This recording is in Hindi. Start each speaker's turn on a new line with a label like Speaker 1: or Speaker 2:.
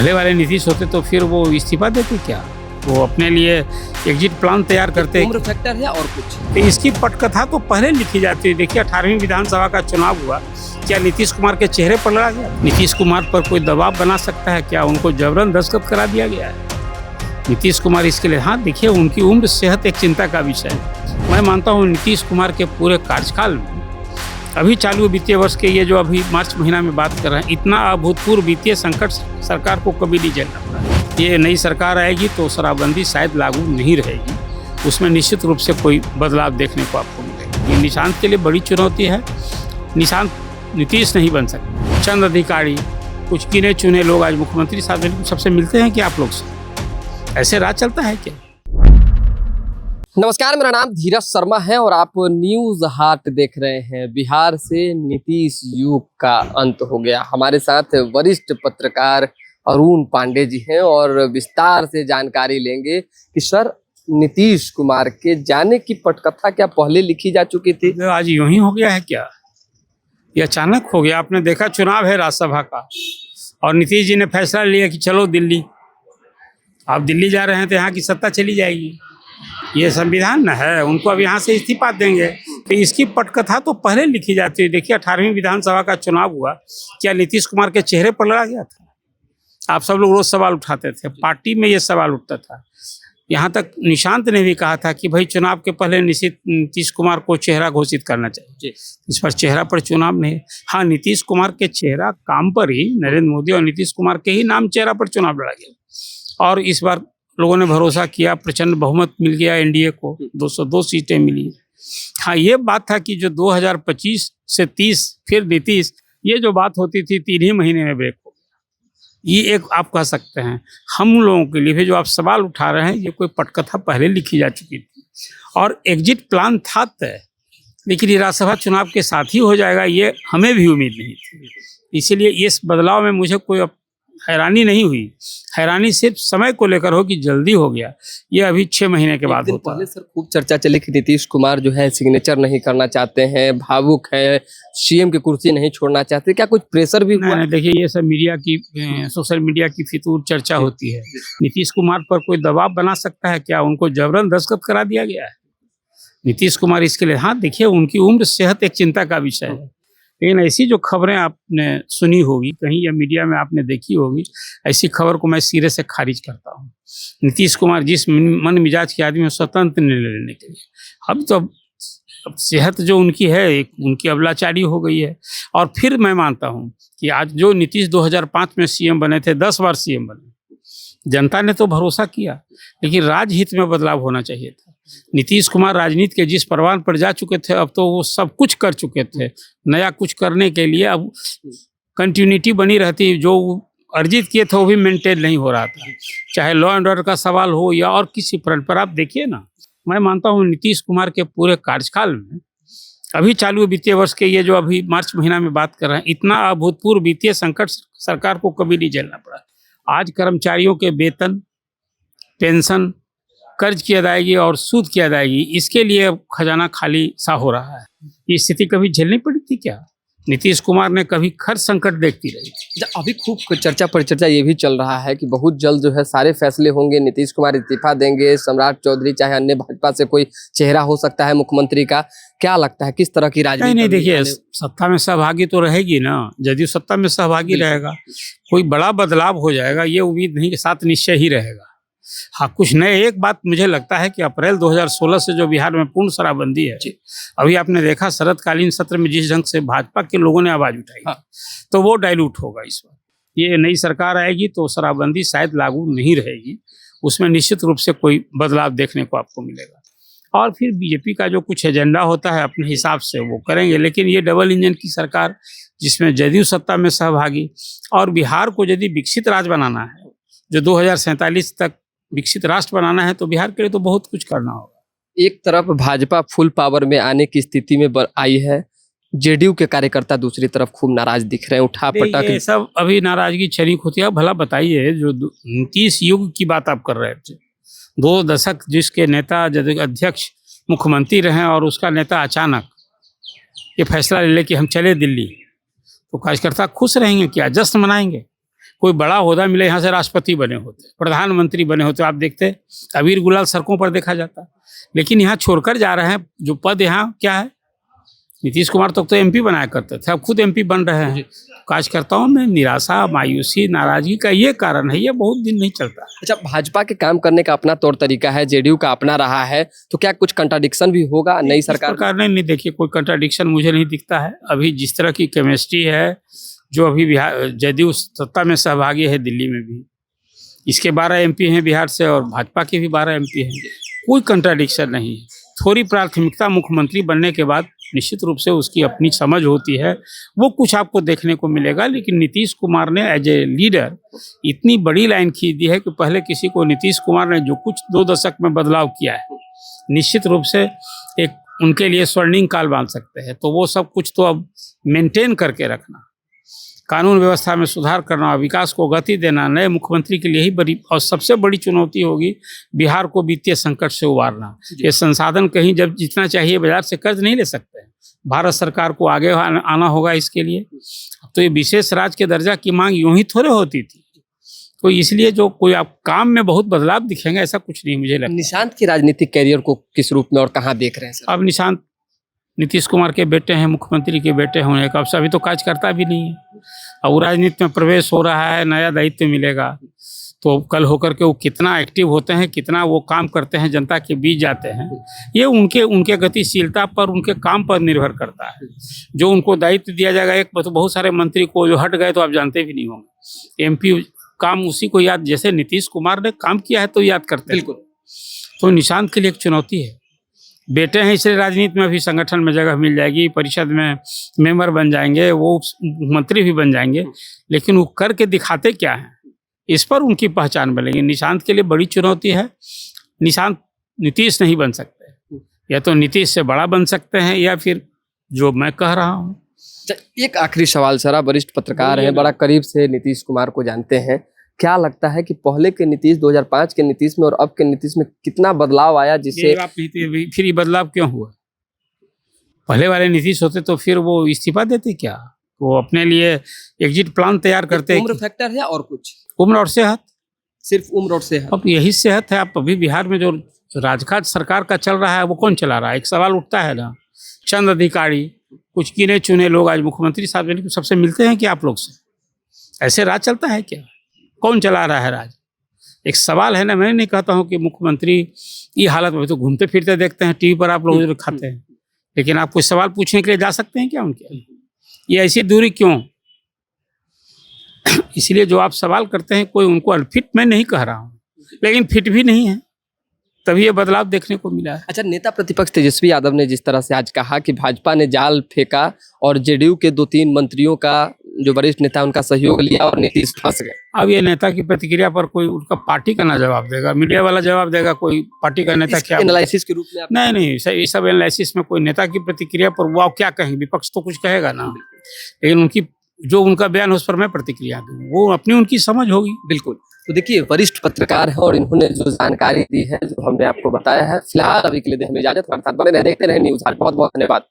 Speaker 1: पहले वाले नीतीश होते तो फिर वो इस्तीफा देते क्या? वो अपने लिए एग्जिट प्लान तैयार करते।
Speaker 2: उम्र फैक्टर है और कुछ?
Speaker 1: तो इसकी पटकथा तो पहले लिखी जाती है। देखिए 18वीं विधानसभा का चुनाव हुआ, क्या नीतीश कुमार के चेहरे पर लड़ा गया? नीतीश कुमार पर कोई दबाव बना सकता है क्या? उनको जबरन दस्तखत करा दिया गया है। नीतीश कुमार इसके लिए, हाँ देखिए उनकी उम्र सेहत एक चिंता का विषय है। मैं मानता हूँ नीतीश कुमार के पूरे कार्यकाल में अभी चालू वित्तीय वर्ष के ये जो अभी मार्च महीना में बात कर रहे हैं, इतना अभूतपूर्व वित्तीय संकट सरकार को कभी नहीं झेलना पड़ा। ये नई सरकार आएगी तो शराबबंदी शायद लागू नहीं रहेगी, उसमें निश्चित रूप से कोई बदलाव देखने को आपको मिलेगा। ये निशांत के लिए बड़ी चुनौती है। निशांत नीतीश नहीं बन सकते। चंद अधिकारी, कुछ गिने चुने लोग आज मुख्यमंत्री साहब सबसे मिलते हैं कि आप लोग से ऐसे राज चलता है क्या?
Speaker 2: नमस्कार, मेरा नाम धीरज शर्मा है और आप न्यूज हाट देख रहे हैं। बिहार से नीतीश युग का अंत हो गया। हमारे साथ वरिष्ठ पत्रकार अरुण पांडे जी हैं और विस्तार से जानकारी लेंगे कि सर नीतीश कुमार के जाने की पटकथा क्या पहले लिखी जा चुकी थी?
Speaker 1: आज यूं ही हो गया है क्या? ये अचानक हो गया? आपने देखा चुनाव है राज्यसभा का और नीतीश जी ने फैसला लिया कि चलो दिल्ली। आप दिल्ली जा रहे हैं तो यहाँ की सत्ता चली जाएगी। ये संविधान न है, उनको अब यहाँ से इस्तीफा देंगे। तो इसकी पटकथा तो पहले लिखी जाती है। देखिए 18वीं विधानसभा का चुनाव हुआ, क्या नीतीश कुमार के चेहरे पर लड़ा गया था? आप सब लोग रोज सवाल उठाते थे, पार्टी में ये सवाल उठता था। यहाँ तक निशांत ने भी कहा था कि भाई चुनाव के पहले नीतीश कुमार को चेहरा घोषित करना चाहिए। इस पर चेहरा पर चुनाव नहीं। हाँ, नीतीश कुमार के चेहरा काम पर ही नरेंद्र मोदी और नीतीश कुमार के ही नाम चेहरा पर चुनाव लड़ा गया और इस बार लोगों ने भरोसा किया, प्रचंड बहुमत मिल गया एनडीए को, 202 सीटें मिली। हाँ, ये बात था कि जो 2025 से 30 फिर नीतीश, ये जो बात होती थी 3 ही महीने में ब्रेक हो गया। ये एक आप कह सकते हैं हम लोगों के लिए भी जो आप सवाल उठा रहे हैं, ये कोई पटकथा पहले लिखी जा चुकी थी और एग्जिट प्लान था तय, लेकिन ये राज्यसभा चुनाव के साथ ही हो जाएगा ये हमें भी उम्मीद नहीं थी। इसीलिए इस बदलाव में मुझे कोई हैरानी नहीं हुई। हैरानी सिर्फ समय को लेकर हो कि जल्दी हो गया। ये अभी 6 महीने के बाद होता है।
Speaker 2: पहले सर खूब चर्चा चली कि नीतीश कुमार जो है सिग्नेचर नहीं करना चाहते हैं, भावुक है, सीएम की कुर्सी नहीं छोड़ना चाहते। क्या कुछ प्रेशर भी हुआ?
Speaker 1: नहीं, देखिए ये सब मीडिया की, सोशल मीडिया की फितूर चर्चा होती है। नीतीश कुमार पर कोई दबाव बना सकता है क्या? उनको जबरन दस्तखत करा दिया गया है। नीतीश कुमार इसके लिए, हाँ देखिए उनकी उम्र सेहत एक चिंता का विषय है। लेकिन ऐसी जो खबरें आपने सुनी होगी कहीं या मीडिया में आपने देखी होगी, ऐसी खबर को मैं सिरे से खारिज करता हूँ। नीतीश कुमार जिस मन मिजाज के आदमी हैं, स्वतंत्र निर्णय लेने के लिए, अब सेहत जो उनकी है एक उनकी अबलाचारी हो गई है। और फिर मैं मानता हूँ कि आज जो नीतीश 2005 में सीएम बने थे, 10 बार सीएम बने, जनता ने तो भरोसा किया, लेकिन राजहित में बदलाव होना चाहिए था। नीतीश कुमार राजनीति के जिस परवान पर जा चुके थे, अब तो वो सब कुछ कर चुके थे। नया कुछ करने के लिए अब कंटिन्यूटी बनी रहती, जो अर्जित किए थे वो भी मेंटेन नहीं हो रहा था, चाहे लॉ एंड ऑर्डर का सवाल हो या और किसी फ्रंट पर। आप देखिए ना, मैं मानता हूँ नीतीश कुमार के पूरे कार्यकाल में अभी चालू वित्तीय वर्ष के ये जो अभी मार्च महीना में बात कर रहे हैं, इतना अभूतपूर्व वित्तीय संकट सरकार को कभी नहीं झेलना पड़ा। आज कर्मचारियों के वेतन, पेंशन, कर्ज की अदायगी और सूद की अदायगी, इसके लिए खजाना खाली सा हो रहा है। ये स्थिति कभी झेलनी पड़ी थी क्या? नीतीश कुमार ने कभी खर्च संकट देखती रही।
Speaker 2: अभी खूब चर्चा परिचर्चा ये भी चल रहा है कि बहुत जल्द जो है सारे फैसले होंगे, नीतीश कुमार इस्तीफा देंगे, सम्राट चौधरी चाहे अन्य भाजपा से कोई चेहरा हो सकता है मुख्यमंत्री का। क्या लगता है किस तरह की राजनीति?
Speaker 1: नहीं देखिए, सत्ता में सहभागी तो रहेगी ना, जदयू सत्ता में सहभागी रहेगा, कोई बड़ा बदलाव हो जाएगा ये उम्मीद नहीं, के साथ निश्चय ही रहेगा। हाँ, कुछ नए, एक बात मुझे लगता है कि अप्रैल 2016 से जो बिहार में पूर्ण शराबबंदी है, अभी आपने देखा शरदकालीन सत्र में जिस ढंग से भाजपा के लोगों ने आवाज उठाई, हाँ, तो वो डाइल्यूट होगा इस बार। ये नई सरकार आएगी तो शराबबंदी शायद लागू नहीं रहेगी, उसमें निश्चित रूप से कोई बदलाव देखने को आपको मिलेगा। और फिर बीजेपी का जो कुछ एजेंडा होता है अपने हिसाब से वो करेंगे। लेकिन ये डबल इंजन की सरकार जिसमें जदयू सत्ता में सहभागी, और बिहार को यदि विकसित राज्य बनाना है, जो 2047 तक विकसित राष्ट्र बनाना है, तो बिहार के लिए तो बहुत कुछ करना होगा।
Speaker 2: एक तरफ भाजपा फुल पावर में आने की स्थिति में आई है, जेडीयू के कार्यकर्ता दूसरी तरफ खूब नाराज दिख रहे हैं, उठा पटक
Speaker 1: सब अभी नाराजगी क्षणिक होती है। भला बताइए, जो नीतीश युग की बात आप कर रहे थे, 2 दशक जिसके नेता अध्यक्ष मुख्यमंत्री रहे और उसका नेता अचानक ये फैसला ले कि हम चले दिल्ली, तो कार्यकर्ता खुश रहेंगे क्या? जश्न मनाएंगे? कोई बड़ा ओहदा मिले, यहाँ से राष्ट्रपति बने होते, प्रधानमंत्री बने होते, आप देखते अबीर गुलाल सड़कों पर देखा जाता। लेकिन यहाँ छोड़कर जा रहे हैं जो पद, यहाँ क्या है, नीतीश कुमार तो एमपी बनाया करते थे, अब खुद एमपी बन रहे हैं। कार्यकर्ताओं में निराशा, मायूसी, नाराजगी का ये कारण है, ये बहुत दिन नहीं चलता।
Speaker 2: अच्छा, भाजपा के काम करने का अपना तौर तरीका है, जेडीयू का अपना रहा है, तो क्या कुछ कंट्राडिक्शन भी होगा नई सरकार
Speaker 1: ने? नहीं, देखिए कोई कंट्राडिक्शन मुझे नहीं दिखता है। अभी जिस तरह की केमिस्ट्री है, जो अभी बिहार जदयू सत्ता में सहभागी है, दिल्ली में भी इसके 12 एमपी हैं बिहार से, और भाजपा के भी 12 एमपी हैं, कोई कंट्राडिक्शन नहीं है। थोड़ी प्राथमिकता मुख्यमंत्री बनने के बाद निश्चित रूप से उसकी अपनी समझ होती है, वो कुछ आपको देखने को मिलेगा। लेकिन नीतीश कुमार ने एज ए लीडर इतनी बड़ी लाइन खींच दी है कि पहले किसी को नीतीश कुमार ने जो कुछ 2 दशक में बदलाव किया है, निश्चित रूप से एक उनके लिए स्वर्णिम काल मान सकते हैं। तो वो सब कुछ तो अब मेंटेन करके रखना, कानून व्यवस्था में सुधार करना, विकास को गति देना, नए मुख्यमंत्री के लिए ही बड़ी और सबसे बड़ी चुनौती होगी बिहार को वित्तीय संकट से उबारना। ये संसाधन कहीं जब जितना चाहिए बाजार से कर्ज नहीं ले सकते हैं, भारत सरकार को आगे आना होगा इसके लिए। तो ये विशेष राज्य के दर्जा की मांग यूं ही थोड़े होती थी, तो इसलिए जो कोई आप काम में बहुत बदलाव दिखेंगे ऐसा कुछ नहीं मुझे लगता।
Speaker 2: निशांत के राजनीतिक कैरियर को किस रूप में और कहाँ देख रहे हैं सर?
Speaker 1: अब निशांत नीतीश कुमार के बेटे हैं, मुख्यमंत्री के बेटे होने का, अब अभी तो कार्यकर्ता भी नहीं है, और राजनीति में प्रवेश हो रहा है, नया दायित्व मिलेगा, तो कल होकर के वो कितना एक्टिव होते हैं, कितना वो काम करते हैं, जनता के बीच जाते हैं, ये उनके गतिशीलता पर, उनके काम पर निर्भर करता है। जो उनको दायित्व दिया जाएगा, एक तो बहुत सारे मंत्री को जो हट गए तो आप जानते भी नहीं होंगे, एमपी काम उसी को याद, जैसे नीतीश कुमार ने काम किया है तो याद करते हैं। बिल्कुल। तो निशांत के लिए एक चुनौती है, बेटे हैं इसलिए राजनीति में भी संगठन में जगह मिल जाएगी, परिषद में मेंबर बन जाएंगे, वो मंत्री भी बन जाएंगे, लेकिन वो करके दिखाते क्या हैं, इस पर उनकी पहचान बनेगी। निशांत के लिए बड़ी चुनौती है। निशांत नीतीश नहीं बन सकते, या तो नीतीश से बड़ा बन सकते हैं, या फिर जो मैं कह रहा हूँ।
Speaker 2: एक आखिरी सवाल सर, आप वरिष्ठ पत्रकार हैं, बड़ा करीब से नीतीश कुमार को जानते हैं, क्या लगता है कि पहले के नीतीश, 2005 के नीतीश में और अब के नीतीश में कितना बदलाव आया, जिससे
Speaker 1: फिर ये बदलाव क्यों हुआ? पहले वाले नीतीश होते तो फिर वो इस्तीफा देते क्या? वो अपने लिए एग्जिट प्लान तैयार करते।
Speaker 2: उम्र फैक्टर है और कुछ?
Speaker 1: उम्र और सेहत,
Speaker 2: सिर्फ उम्र और सेहत।
Speaker 1: अब यही सेहत है। आप अभी बिहार में जो राजकाज सरकार का चल रहा है वो कौन चला रहा है? एक सवाल उठता है ना, चंद अधिकारी, कुछ गिने चुने लोग आज मुख्यमंत्री साहब सबसे मिलते हैं कि आप लोग से? ऐसे राज चलता है क्या? कौन चला रहा है राज? एक सवाल है ना। मैं नहीं कहता हूँ कि मुख्यमंत्री ये हालत में तो घूमते फिरते देखते हैं टीवी पर, आप लोग जो खाते हैं, लेकिन आप कोई सवाल पूछने के लिए जा सकते हैं क्या उनके? ये ऐसी दूरी क्यों? इसलिए जो आप सवाल करते हैं, कोई उनको अनफिट मैं नहीं कह रहा हूँ, लेकिन फिट भी नहीं है, तभी ये बदलाव देखने को मिला है।
Speaker 2: अच्छा, नेता प्रतिपक्ष तेजस्वी यादव ने जिस तरह से आज कहा कि भाजपा ने जाल फेंका और जेडीयू के 2-3 मंत्रियों का, जो वरिष्ठ नेता, उनका सहयोग लिया और नीतीश फंस गए।
Speaker 1: अब ये नेता की प्रतिक्रिया पर कोई उनका पार्टी का ना जवाब देगा, मीडिया वाला जवाब देगा, कोई पार्टी का नेता क्या
Speaker 2: एनालिसिस के रूप में?
Speaker 1: नहीं, ये सब एनालिसिस में कोई नेता की प्रतिक्रिया पर वो क्या कहेंगे? विपक्ष तो कुछ कहेगा ना, लेकिन उनकी जो उनका बयान हो उस पर मैं प्रतिक्रिया दूँ, वो अपनी उनकी समझ होगी।
Speaker 2: बिल्कुल। तो देखिए, वरिष्ठ पत्रकार है और इन्होंने जो जानकारी दी है, जो हमने आपको बताया है, फिलहाल अभी के लिए हमें इजाजत। देखते रहे न्यूज़ हाट। बहुत बहुत धन्यवाद।